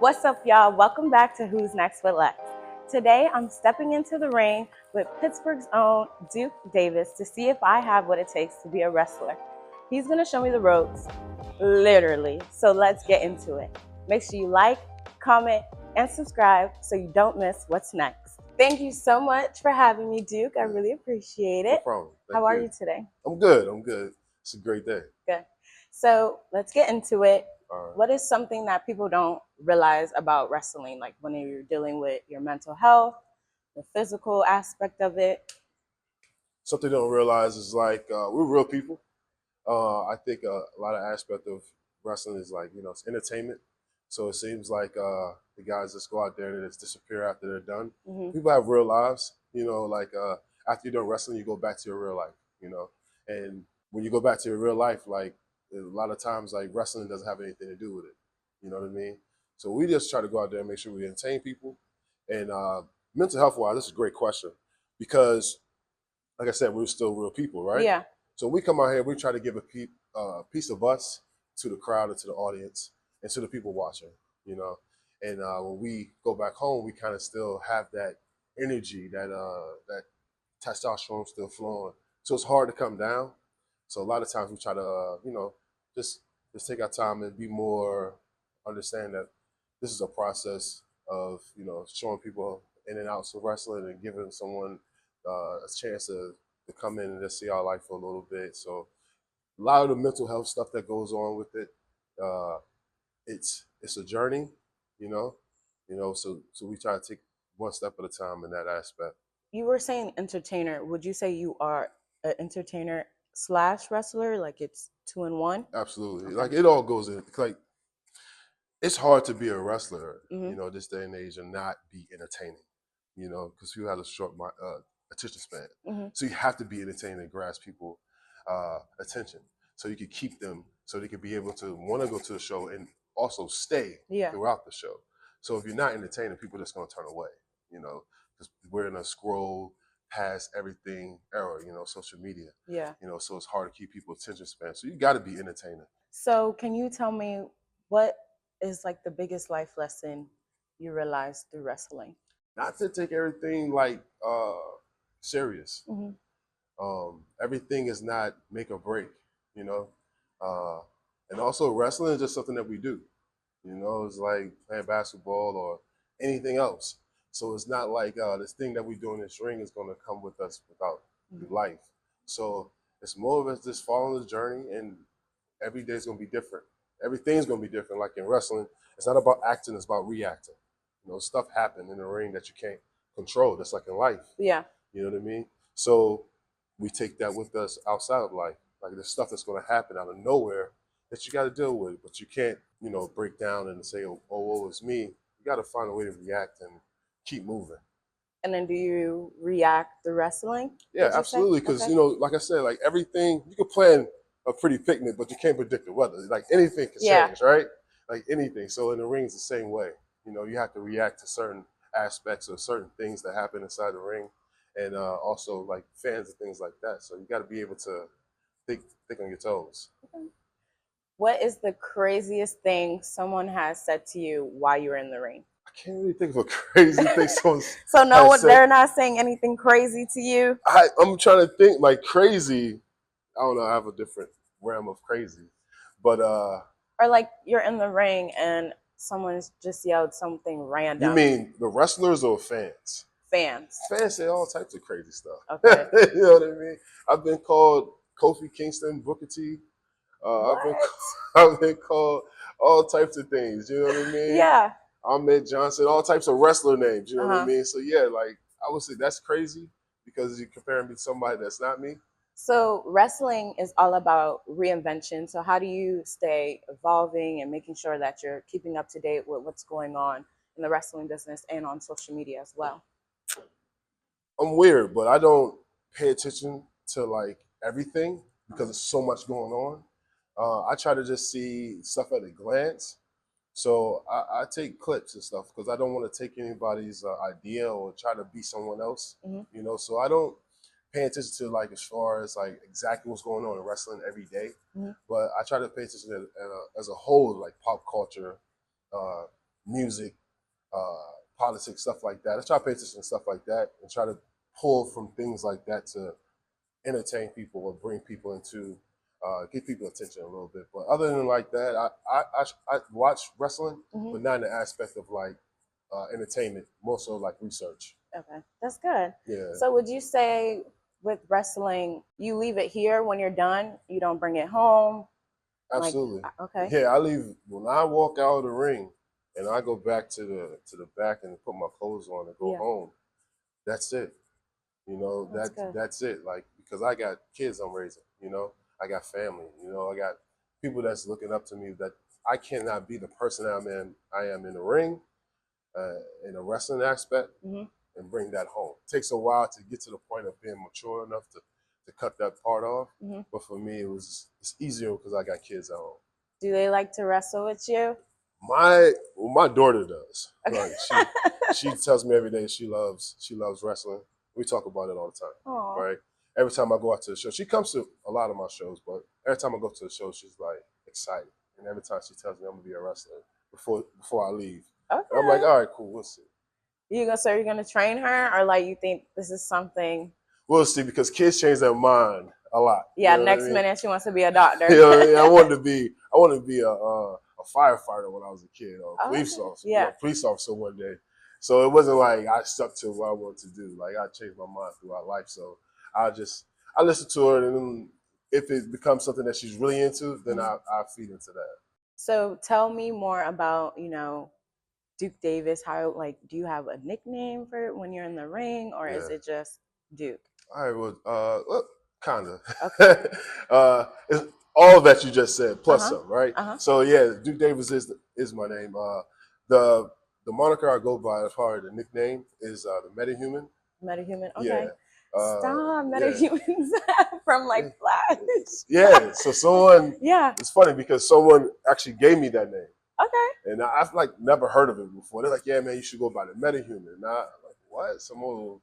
What's up, y'all? Welcome back to Who's Next with Lex. Today, I'm stepping into the ring with Pittsburgh's own Duke Davis to see if I have what it takes to be a wrestler. He's gonna show me the ropes, literally. So let's get into it. Make sure you like, comment, and subscribe so you don't miss what's next. Thank you so much for having me, Duke. I really appreciate No it. problem. How are you today? I'm good. I'm good. It's a great day. Good. So let's get into it. All right. What is something that people don't realize about wrestling, like when you're dealing with your mental health, the physical aspect of it? Something they don't realize is like we're real people. I think a lot of aspect of wrestling is like it's entertainment. So it seems like the guys just go out there and just disappear after they're done. Mm-hmm. People have real lives. Like after you're done wrestling, you go back to your real life. And when you go back to your real life, like a lot of times, like wrestling doesn't have anything to do with it. You know what I mean? So we just try to go out there and make sure we entertain people. And mental health wise, this is a great question because, like I said, we're still real people, right? Yeah. So we come out here, we try to give a piece of us to the crowd and to the audience and to the people watching, And when we go back home, we kind of still have that energy, that testosterone still flowing. So it's hard to come down. So a lot of times we try to, just take our time and be more understand that this is a process of, showing people in and outs of wrestling and giving someone a chance to come in and just see our life for a little bit. So a lot of the mental health stuff that goes on with it, it's a journey, So we try to take one step at a time in that aspect. You were saying entertainer. Would you say you are an entertainer slash wrestler? Like it's 2-in-1? Absolutely. Okay. Like it all goes in. Like it's hard to be a wrestler, Mm-hmm. this day and age and not be entertaining, because people have a short attention span. Mm-hmm. So you have to be entertaining and grasp people attention so you can keep them so they can be able to want to go to the show and also stay throughout the show. So if you're not entertaining, people are just going to turn away, because we're in a scroll past everything era, social media. Yeah. So it's hard to keep people's attention span. So you got to be entertaining. So can you tell me what is like the biggest life lesson you realized through wrestling? Not to take everything like serious. Mm-hmm. Everything is not make or break, and also wrestling is just something that we do. It's like playing basketball or anything else. So it's not like this thing that we do in this ring is going to come with us without life. So it's more of us just following the journey, and every day is going to be different. Everything's going to be different. Like in wrestling, it's not about acting; it's about reacting. Stuff happen in the ring that you can't control. That's like in life. Yeah. You know what I mean? So we take that with us outside of life. Like there's stuff that's going to happen out of nowhere that you got to deal with, but you can't, break down and say, oh, it's me. You got to find a way to react and keep moving. And then do you react through wrestling? Yeah, absolutely. Because, like I said, like everything, you can plan a pretty picnic, but you can't predict the weather. Like anything can change, right? Like anything. So in the ring, it's the same way. You have to react to certain aspects or certain things that happen inside the ring, and also like fans and things like that. So you got to be able to think on your toes. Okay. What is the craziest thing someone has said to you while you were in the ring? I can't really think of a crazy thing someone So they're not saying anything crazy to you? I'm trying to think like crazy. I don't know. I have a different realm of crazy, but or like you're in the ring and someone's just yelled something random. You mean the wrestlers or fans? Fans. Fans say all types of crazy stuff. Okay. You know what I mean? I've been called Kofi Kingston, Booker T. I've been called all types of things. You know what I mean? Yeah. Ahmed Johnson, all types of wrestler names. You know what I mean? So yeah, like I would say that's crazy because you're comparing me to somebody that's not me. So wrestling is all about reinvention. So how do you stay evolving and making sure that you're keeping up to date with what's going on in the wrestling business and on social media as well? I'm weird, but I don't pay attention to like everything because there's so much going on. I try to just see stuff at a glance. So I take clips and stuff because I don't want to take anybody's idea or try to be someone else, So I don't pay attention to like as far as like exactly what's going on in wrestling every day, but I try to pay attention to as a whole, like pop culture, music, politics, stuff like that. I try to pay attention to stuff like that and try to pull from things like that to entertain people or bring people into, get people attention a little bit. But other than like that, I watch wrestling, but not in the aspect of like entertainment, more so like research. Okay, that's good. Yeah, So would you say with wrestling, you leave it here when you're done? You don't bring it home? Like, absolutely. okay. Yeah, I leave when I walk out of the ring and I go back to the back and put my clothes on and go home. That's it. You know, that's it. Like, because I got kids I'm raising, you know, I got family, you know, I got people that's looking up to me that I cannot be the person I am in the ring, in a wrestling aspect, and bring that home. It takes a while to get to the point of being mature enough to cut that part off. But for me, it's easier because I got kids at home. Do they like to wrestle with you? My daughter does. Okay. Like she tells me every day she loves wrestling. We talk about it all the time. Aww. Right? Every time I go out to the show, she comes to a lot of my shows, but every time I go to the show, she's like excited. And every time she tells me I'm gonna be a wrestler before I leave. Okay. And I'm like, all right, cool, we'll see. You're gonna train her, or like you think this is something? We'll see, because kids change their mind a lot. Yeah, you know next minute she wants to be a doctor. I wanted to be a firefighter when I was a kid, or a police officer. Yeah, police officer one day. So it wasn't like I stuck to what I wanted to do. Like, I changed my mind throughout life. So I listen to her, and then if it becomes something that she's really into, then I feed into that. So tell me more about, Duke Davis. How, like, do you have a nickname for it when you're in the ring, or is it just Duke? All right, well, kind of. Okay. It's all that you just said, plus some, right? So yeah, Duke Davis is my name. The moniker I go by, as far as the nickname, is the Metahuman. Metahuman. Okay. Yeah. Stop, Metahumans from like Flash. Yeah. So someone. Yeah. It's funny because someone actually gave me that name. Okay. And I've like never heard of it before. They're like, "Yeah, man, you should go by the Metahuman." And I'm like, "What? Some old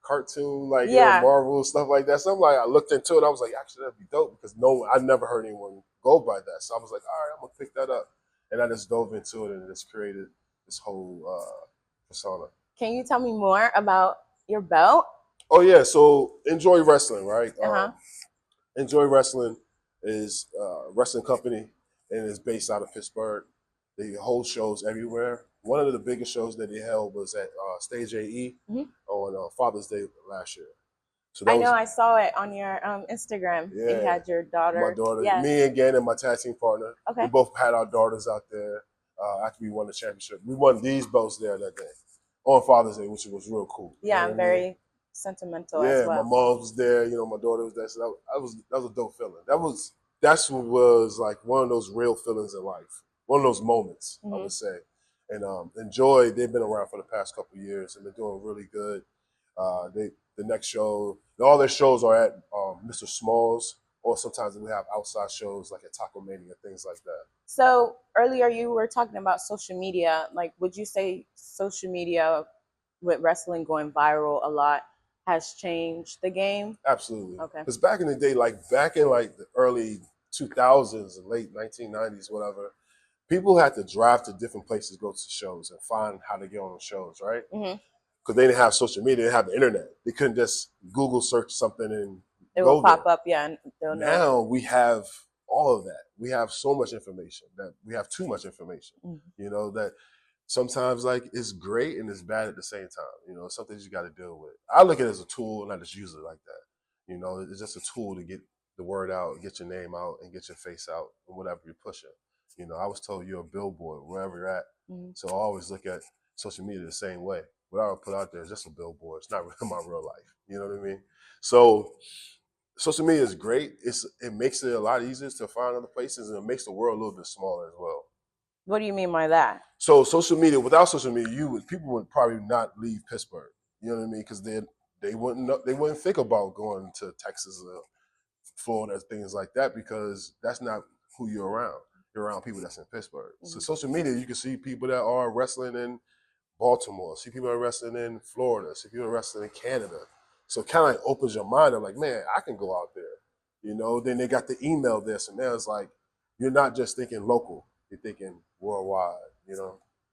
cartoon, like Marvel stuff like that." So I'm like, I looked into it. I was like, actually, that'd be dope, because I never heard anyone go by that. So I was like, all right, I'm gonna pick that up, and I just dove into it and just created this whole persona. Can you tell me more about your belt? Oh yeah, so Enjoy Wrestling, right? Enjoy Wrestling is a wrestling company, and it's based out of Pittsburgh. They hold shows everywhere. One of the biggest shows that they held was at Stage AE on Father's Day last year. So I saw it on your Instagram. Yeah, you had your daughter. My daughter, me and Gann, and my tag team partner. Okay. We both had our daughters out there after we won the championship. We won these belts there that day on Father's Day, which was real cool. Yeah, very sentimental as well. My mom was there. My daughter was there. So that was a dope feeling. That's what was like one of those real feelings in life. One of those moments, I would say. And Enjoy, they've been around for the past couple of years, and they're doing really good. The next show, all their shows are at Mr. Smalls, or sometimes we have outside shows like at Taco Mania, things like that. So earlier you were talking about social media. Like, would you say social media with wrestling going viral a lot has changed the game? Absolutely. Okay. Because back in the day, back in the early 2000s and late 1990s, whatever, people had to drive to different places to go to shows and find how to get on the shows, right? Because they didn't have social media, they didn't have the internet. They couldn't just Google search something and it will pop up, and they'll know. Now we have all of that. We have so much information that we have too much information. That sometimes it's great and it's bad at the same time. It's something you got to deal with. I look at it as a tool, and I just use it like that. It's just a tool to get the word out, get your name out, and get your face out, and whatever you're pushing. I was told you're a billboard wherever you're at. So I always look at social media the same way. What I would put out there is just a billboard. It's not really my real life. You know what I mean? So social media is great. It makes it a lot easier to find other places, and it makes the world a little bit smaller as well. What do you mean by that? So without social media, people would probably not leave Pittsburgh. You know what I mean? Because they wouldn't think about going to Texas or Florida, things like that, because that's not who you're around. You're around people that's in Pittsburgh. So social media, you can see people that are wrestling in Baltimore, see people that are wrestling in Florida, see people that are wrestling in Canada. So it kind of opens your mind up, like, man, I can go out there. Then they got the email there. So now it's like, you're not just thinking local, you're thinking worldwide,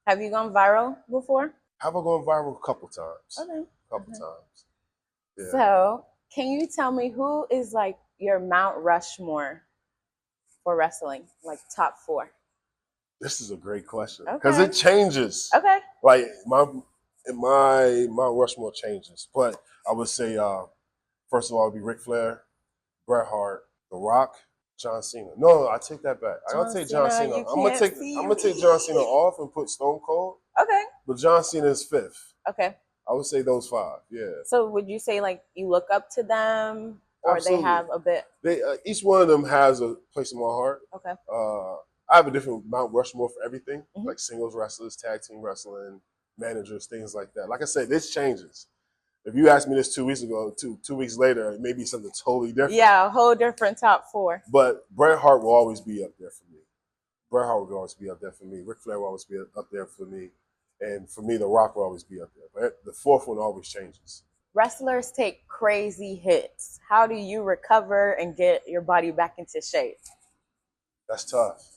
Have you gone viral before? Have I gone viral a couple times? Okay. A couple times. Yeah. So, can you tell me who is like your Mount Rushmore for wrestling, like top 4? This is a great question because Okay. it changes. Okay. Like my Rushmore changes, but I would say first of all it'd be Ric Flair, Bret Hart, The Rock, John Cena. No, I take that back. I gotta take John Cena. I'm gonna take John Cena off and put Stone Cold. Okay. But John Cena is 5th. Okay. I would say those 5. Yeah. So would you say like you look up to them, or Absolutely. they have a bit? They each one of them has a place in my heart. Okay. I have a different Mount Rushmore for everything, like singles wrestlers, tag team wrestling, managers, things like that. Like I said, this changes. If you asked me this 2 weeks ago, 2 weeks later, it may be something totally different. Yeah, a whole different top 4. But Bret Hart will always be up there for me. Bret Hart will always be up there for me. Ric Flair will always be up there for me. And for me, The Rock will always be up there. But the 4th one always changes. Wrestlers take crazy hits. How do you recover and get your body back into shape? That's tough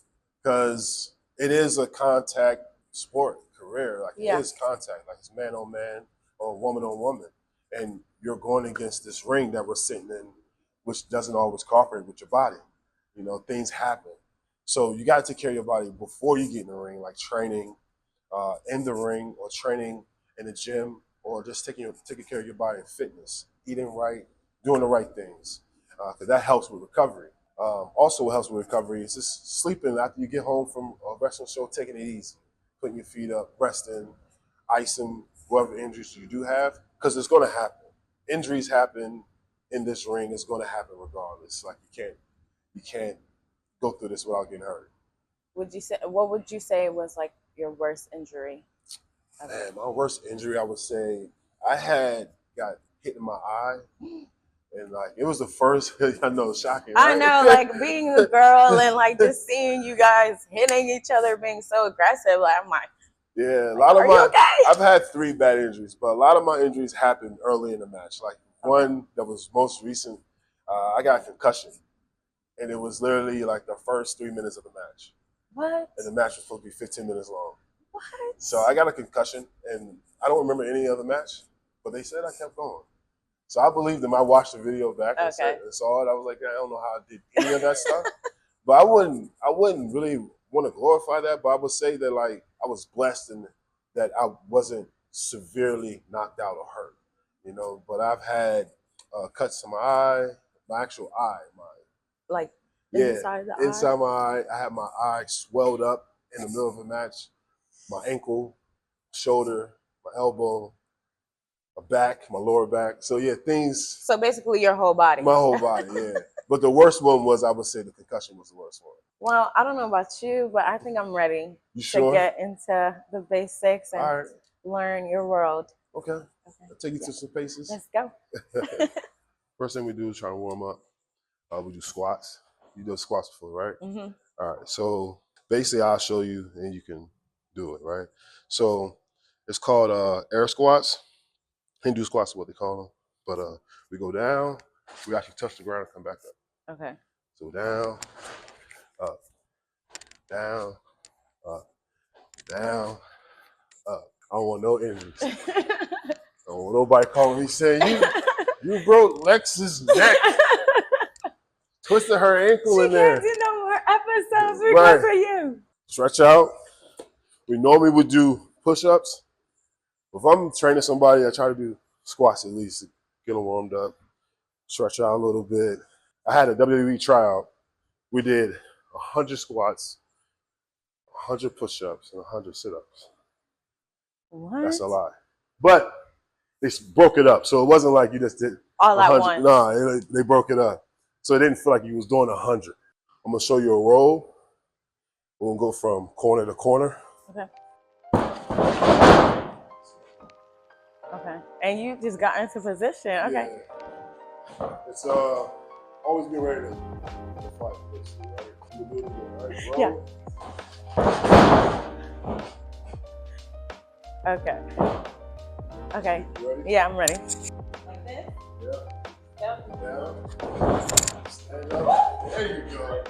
because it is a contact sport career. Like it is contact. Like it's man on man or woman on woman. And you're going against this ring that we're sitting in, which doesn't always cooperate with your body. You know, things happen. So you got to take care of your body before you get in the ring, like training in the ring or training in the gym or just taking care of your body and fitness, eating right, doing the right things, because that helps with recovery. Also what helps with recovery is just sleeping after you get home from a wrestling show, taking it easy, putting your feet up, resting, icing whatever injuries you do have, because it's going to happen. Injuries happen in this ring. It's going to happen regardless. Like you can't go through this without getting hurt. What would you say was like your worst injury? Man, my worst injury, I would say I got hit in my eye. And like it was the first, I know, shocking. Right? I know, like being a girl and like just seeing you guys hitting each other, being so aggressive. Like I'm like, yeah, a lot of my. I've had 3 bad injuries, but a lot of my injuries happened early in the match. Like one that was most recent, I got a concussion, and it was literally like the first 3 minutes of the match. What? And the match was supposed to be 15 minutes long. What? So I got a concussion, and I don't remember any other match, but they said I kept going. So I believed them. I watched the video back and saw it. I was like, I don't know how I did any of that stuff. But I wouldn't really want to glorify that, but I would say that like I was blessed in that I wasn't severely knocked out or hurt, you know. But I've had cuts to my eye, my actual eye, like inside my eye. I had my eye swelled up in the middle of a match, my ankle, shoulder, my elbow, my back, my lower back. So yeah, things. So basically your whole body. My whole body, yeah. But the worst one was, I would say the concussion was the worst one. Well, I don't know about you, but I think I'm ready to get into the basics and learn your world. Okay. I'll take you to some paces. Let's go. First thing we do is try to warm up. We do squats. You did squats before, right? Mm-hmm. All right. So basically I'll show you and you can do it, right? So it's called air squats. Hindu squats is what they call them. But we go down, we actually touch the ground and come back up. Okay. So down, up, down, up, down, up. I don't want no injuries. I don't want nobody calling me saying, you broke Lex's neck. Twisted her ankle in there. She can't do no more episodes because of you. Stretch out. We normally would do push-ups. If I'm training somebody, I try to do squats at least to get them warmed up, stretch out a little bit. I had a WWE tryout. We did 100 squats, 100 push-ups, and 100 sit-ups. What? That's a lot. But they broke it up. So it wasn't like you just did all at once. No, they broke it up. So it didn't feel like you was doing 100. I'm going to show you a roll. We're going to go from corner to corner. Okay. Okay. And you just got into position. Okay. Yeah. It's always be ready to fight. Right? Yeah. Okay. Okay. You ready? Yeah, I'm ready. Like this? Yeah. Yep. Down. Stand up. There you go.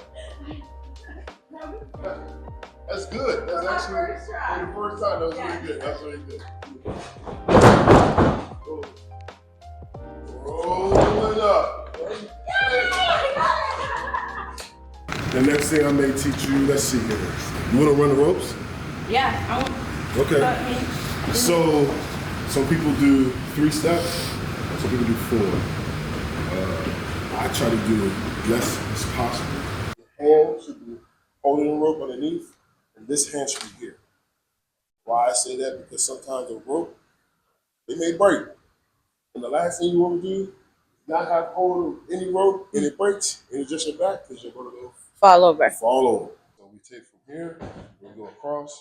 That's good. That's my actually first try. for the first time. That was Yeah. really good. That's really good. Rolling up. The next thing I may teach you, let's see here. You want to run the ropes? Yeah, I want. Okay. So, some people do 3 steps, some people do 4. I try to do as less as possible. Your hand should be holding the rope underneath, and this hand should be here. Why I say that? Because sometimes the rope, it may break. And the last thing you want to do is not have hold of any rope and it breaks and it's just your back because you're going to go Fall over. fall over. So we take from here, we go across,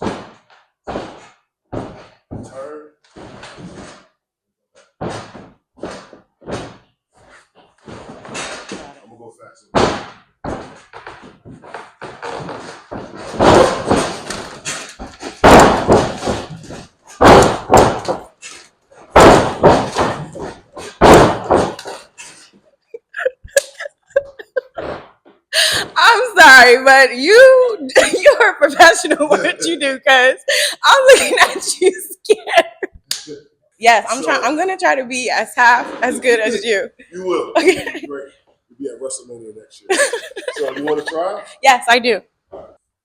turn. I'm gonna go faster. I'm sorry, but you're a professional at what you do, cause I'm looking at you scared. Yes, I'm gonna try to be half as good as you. You will. Okay. You'll be great. You'll be at WrestleMania next year. So you want to try? Yes, I do.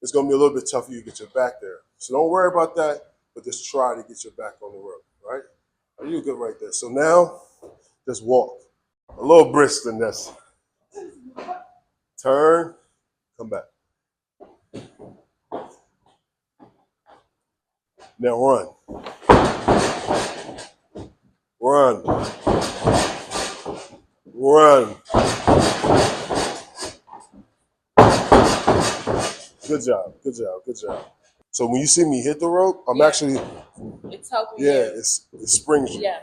It's gonna be a little bit tough for you to get your back there. So don't worry about that, but just try to get your back on the rope, right? Are you good right there? So now, just walk. A little brisk than this. Turn, come back. Now run. Run. Run. Good job. Good job. Good job. So when you see me hit the rope, I'm actually, It's helping yeah, it springs you. Yeah.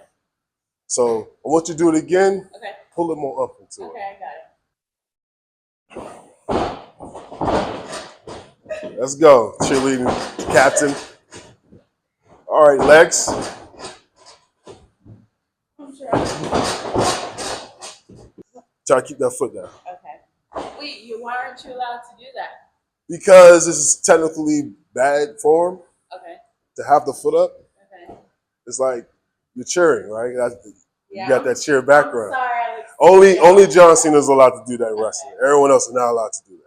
So I want you to do it again. Okay. Pull it more up into it. Okay, I got it. Let's go, cheerleading captain. All right, legs. I'm sure. Try to keep that foot down. Okay. Wait, why aren't you allowed to do that? Because this is technically bad form Okay. to have the foot up. Okay. It's like you're cheering, right? Yeah. You got that cheer background. I'm sorry, Only John Cena's allowed to do that in wrestling. Everyone else is not allowed to do that.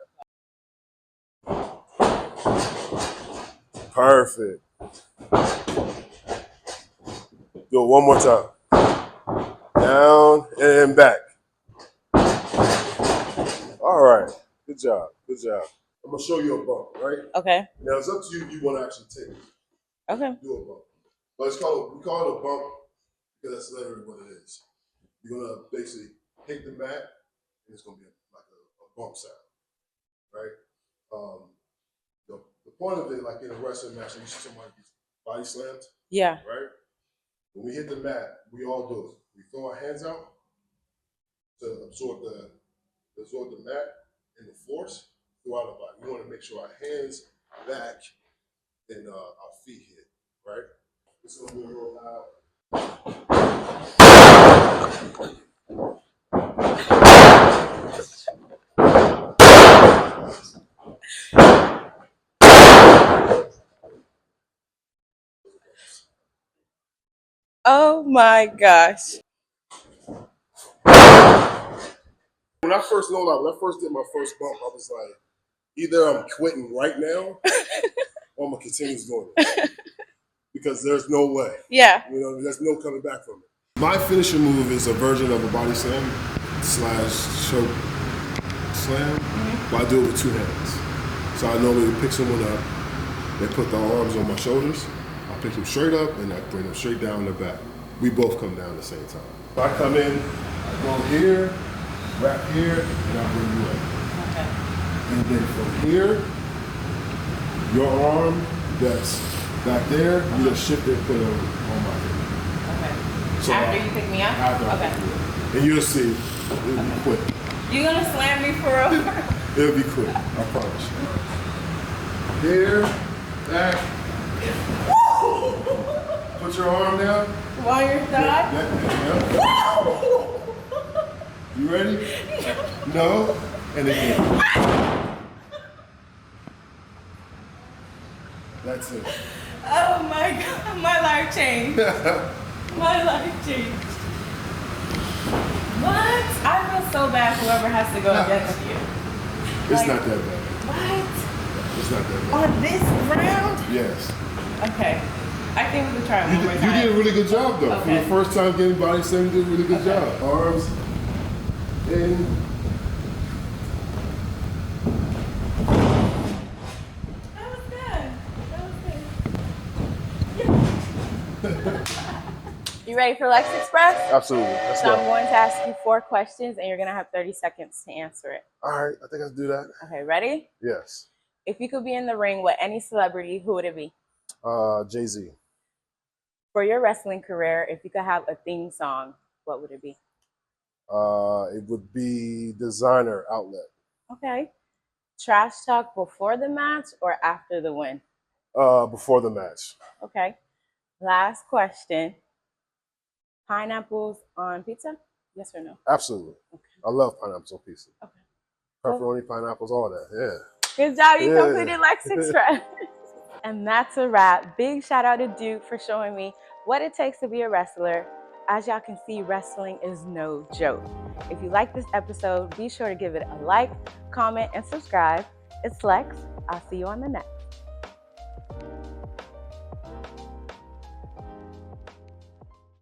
Perfect. Do it one more time. Down and back. All right. Good job. Good job. I'm gonna show you a bump, right? Okay. Now it's up to you if you want to actually take it. Okay. Do a bump. But we call it a bump because that's literally what it is. You're gonna basically hit the mat and it's gonna be like a bump sound, right? The point of it, like in a wrestling match, you see somebody get body slammed, Yeah. right? When we hit the mat, we all do it. We throw our hands out to absorb the mat and the force throughout the body. We want to make sure our hands back and our feet hit, right? This is gonna be real loud. Oh my gosh. When I first did my first bump, I was like, either I'm quitting right now or I'm gonna continue doing it. Because there's no way. Yeah. You know, there's no coming back from it. My finishing move is a version of a body slam / choke slam, but I do it with 2 hands. So I normally pick someone up, they put their arms on my shoulders, I pick them straight up and I bring them straight down the back. We both come down at the same time. If I come in, I go here, wrap here, and I bring you up. Okay. And then from here, your arm that's back there, you just shift it and put it on my head. Okay. So After you pick me up? After I pick you up. And you'll see, it'll be quick. You gonna slam me for real? It'll be quick, I promise you. Here, back. Put your arm down. While you're done? Yeah. You ready? No. And again. Oh my God, my life changed. My life changed. What? I feel so bad whoever has to go against you. It's Like, not that bad. What? It's not that bad. On this round? Yes. Okay. I think we can try it one more You time. did a really good job, though. Okay. For the first time getting body slam, you did a really good job. Arms in. That was good. That was good. You ready for Lex Express? Absolutely. Let's So I'm go. going to ask you 4 questions and you're going to have 30 seconds to answer it. All right. I think I can do that. Okay, ready? Yes. If you could be in the ring with any celebrity, who would it be? Jay-Z. For your wrestling career, if you could have a theme song, what would it be? It would be Designer Outlet. Okay. Trash talk before the match or after the win? Before the match. Okay. Last question. Pineapples on pizza? Yes or no? Absolutely. Okay. I love pineapples on pizza. Okay. Pepperoni, pineapples, all that. Yeah. Good job. You Yeah. completed Lex Express. And that's a wrap. Big shout out to Duke for showing me what it takes to be a wrestler. As y'all can see, wrestling is no joke. If you like this episode, be sure to give it a like, comment, and subscribe. It's Lex. I'll see you on the next.